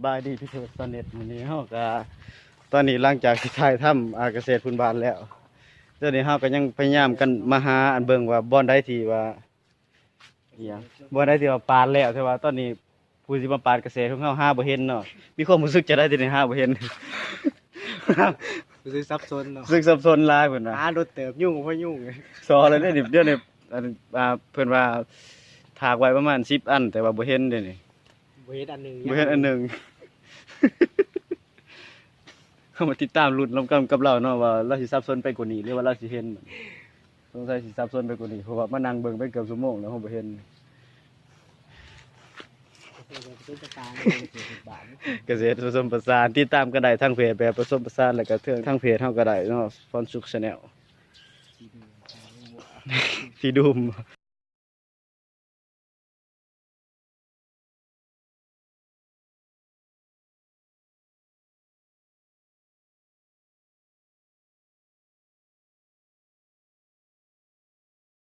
บายดีพี่เถิดตอนเน็ตวันนี้เฮาก็ตอนนี้หลังจากที่ถ่ายทำเกษตรพื้นบ้านแล้วตอนนี้เฮาก็ยังพยายามกันมาหาอันเบิ่งว่าบ่อนใดที่ว่าอีหยังบ่อนใดที่ว่าปานแล้วแต่ว่าตอนนี้ผู้สิมาปานเกษตรของเฮาหาบ่เห็นเนาะมีความรู้สึกจะได้ที่นี่หาบ่เห็น รู้สึกซับซ้อนเนาะ รู้สึกสับสนหลายเพิ่นว่า หารถเติบยุ่งเพราะยุ่ง ซอเลยเดี๋ยวนี้อันเพิ่นว่าถากไว้ประมาณ10อันแต่ว่าบ่เห็นเดี๋ยวนี้ เวทอันหนึ่ง บ่เห็นอันหนึง เข้ามาติดตามลุ้นนำกันกับเราเนาะว่าเราสิสับสนไปกว่านี้หรือว่าเราสิเห็นสงสัยสิสับสนไปกว่านี้เพราะว่ามานั่งเบิ่งไปเกือบชั่วโมงแล้วเราบ่เห็น ตุ๊กตาบาท เกษตรผสมผสานติดตามกันได้ทางเพจแบบผสมผสานแล้วก็ทางเพจเฮาก็ได้เนาะฟอนสุก Channel ที่ดูม